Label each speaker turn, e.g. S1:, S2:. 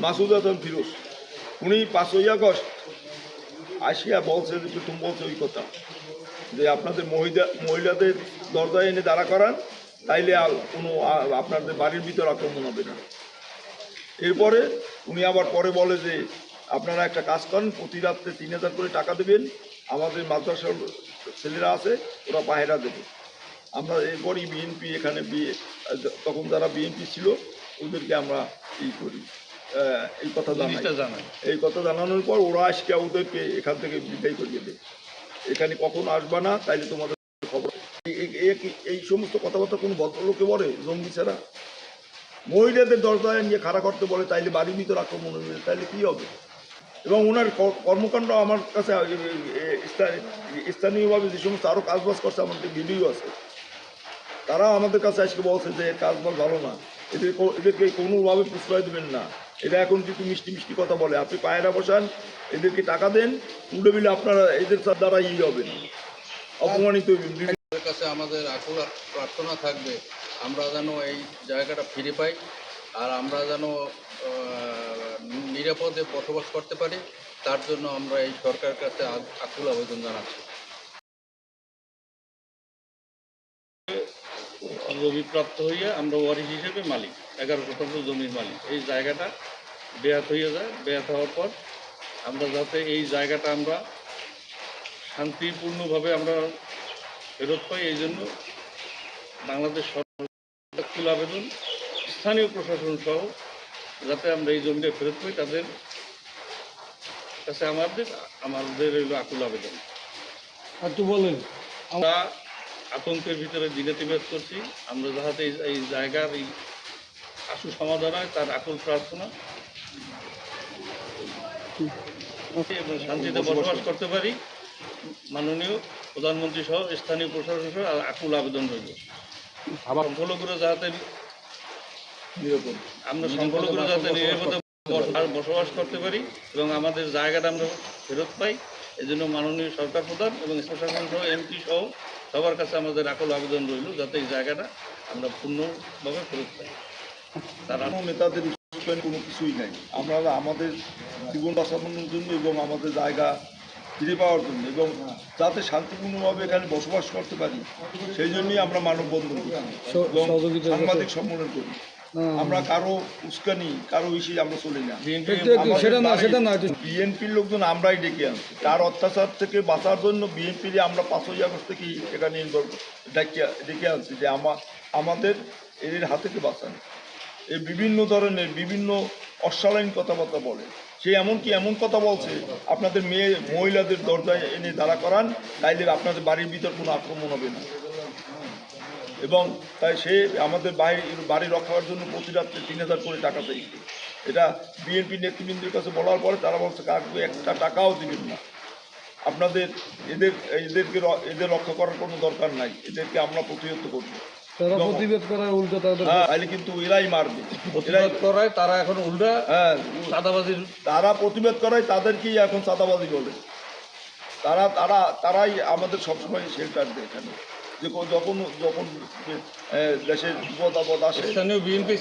S1: মাসুদ হাসান ফিরোজ, উনি 5ই আগস্ট আসিয়া বলছে যে প্রথম বলছে ওই কথা যে আপনাদের মহিলাদের দরজায় এনে দাঁড়া করান, তাইলে কোনো আপনাদের বাড়ির ভিতর আক্রমণ হবে না। এরপরে উনি আবার পরে বলে যে আপনারা একটা কাজ করেন, প্রতি রাত্রে 3000 করে টাকা দেবেন, আমাদের মাদ্রাসার ছেলেরা আছে ওরা পাহেরা দেবে। আমরা এরপরই বিএনপি এখানে তখন যারা বিএনপি ছিল ওদেরকে আমরা করি, এই কথা জানাই। এই কথা জানানোর পর ওরা আজকে ওদেরকে এখান থেকে বিদায় করিয়ে দেয়, এখানে কখন আসবা না তাইলে তোমাদের খবর। এই সমস্ত কথাবার্তা কোনো ভদ্রলোকে বলে জঙ্গি ছাড়া? মহিলাদের দরজায় নিয়ে খাড়া করতে বলে, তাইলে বাড়ির ভিতর আক্রমণ হবে, তাইলে কী হবে? এবং ওনার কর্মকাণ্ড আমার কাছে স্থানীয়ভাবে যে সমস্ত আরও কাজবাজ করছে আমাদের ভিডিও আছে, তারা আমাদের কাছে আজকে বলছে যে কাজবাজ ভালো না, এদেরকে কোনোভাবে প্রশ্রয় দেবেন না। এরা এখন কিছু মিষ্টি মিষ্টি কথা বলে, আপনি পায়রা বসান, এদেরকে টাকা দেন, উল্টো বিলে আপনারা এদের দ্বারা হবেন, অপমানিত হবেন।
S2: কাছে আমাদের আকুল প্রার্থনা থাকবে আমরা যেন এই জায়গাটা ফিরে পাই, আর আমরা যেন নিরাপদে বসবাস করতে পারি, তার জন্য আমরা এই সরকারের কাছে আকুল আবেদন জানাচ্ছি।
S3: জমিপ্রাপ্ত হইয়া আমরা ওয়ারিশ হিসেবে মালিক, 11 শতাংশ জমির মালিক। এই জায়গাটা বেয়াত হয়ে যায়, বেয়াত হওয়ার পর আমরা যাতে এই জায়গাটা আমরা শান্তিপূর্ণভাবে আমরা ফেরত পাই, এই জন্য বাংলাদেশ সরকার আবেদন, স্থানীয় প্রশাসন সহ যাতে আমরা এই জমিটা ফেরত পাই, তাদের কাছে আমাদের হইল আকুল আবেদন।
S4: একটু বলেন।
S3: আমরা আতঙ্কের ভিতরে দিনাতিবাদ করছি, আমরা যাতে এই জায়গার এই আশু সমাধান হয় তার আকুল প্রার্থনা এবং শান্তিতে বসবাস করতে পারি। মাননীয় প্রধানমন্ত্রী সহ স্থানীয় প্রশাসন সহ আকুল আবেদন রইল। সংখ্যালঘুরা যাতে আমরা সংখ্যালঘুরা যাতে নিরাপদে বসবাস করতে পারি এবং আমাদের জায়গাটা আমরা ফেরত পাই, এই জন্য মাননীয় সরকার প্রধান এবং প্রশাসন সহ এমপি সহ সবার কাছে আমাদের আকুল আবেদন রইল যাতে এই জায়গাটা আমরা পূর্ণভাবে ফেরত পাই।
S1: তারা নেতাদের কোনো কিছুই নাই, আমরা আমাদের জীবন বাঁচানোর জন্য এবং আমাদের জায়গা ফিরে পাওয়ার জন্য এবং যাতে শান্তিপূর্ণভাবে এখানে বসবাস করতে পারি সেই জন্যই আমরা মানববন্ধন করি এবং সাংবাদিক সম্মেলন করি। আমরা কারো উস্কানি কারো ইস্যে আমরা চলি না। বিএনপির লোকজন আমরাই ডেকে আনছি, তার অত্যাচার থেকে বাঁচার জন্য বিএনপির আমরা 5ই আগস্ট থেকে এখানে ডেকে আনছি যে আমাদের এর হাত থেকে বাঁচান। এই বিভিন্ন ধরনের বিভিন্ন অশালীন কথাবার্তা বলে, সে এমন কথা বলছে আপনাদের মহিলাদের দরজায় এনে দাঁড়া করান, তাইলে আপনাদের বাড়ির ভিতর কোনো আক্রমণ হবে না। এবং তাই সে আমাদের বাড়ি রক্ষার জন্য প্রতি রাত্রে 3000 করে টাকা চাইছে। এটা বিএনপি নেতৃবৃন্দের কাছে বলার পরে তারা বলছে কাউকে একটা টাকাও দিবেন না, আপনাদের এদের রক্ষা করার কোনো দরকার নাই, এদেরকে আমরা প্রতিহত করবো।
S4: প্রতিবাদ করার উল্টো
S1: তাহলে কিন্তু এরাই মারবে,
S3: তারা এখন উল্টা চাঁদাবাজির,
S1: তারা প্রতিবাদ করায় তাদেরকেই এখন চাঁদাবাজি বলে। তারাই আমাদের সবসময় শেল্টার দেয় এখানে, যে যখন দেশের বিপদ আপদ আসে।
S3: স্থানীয় বিএনপি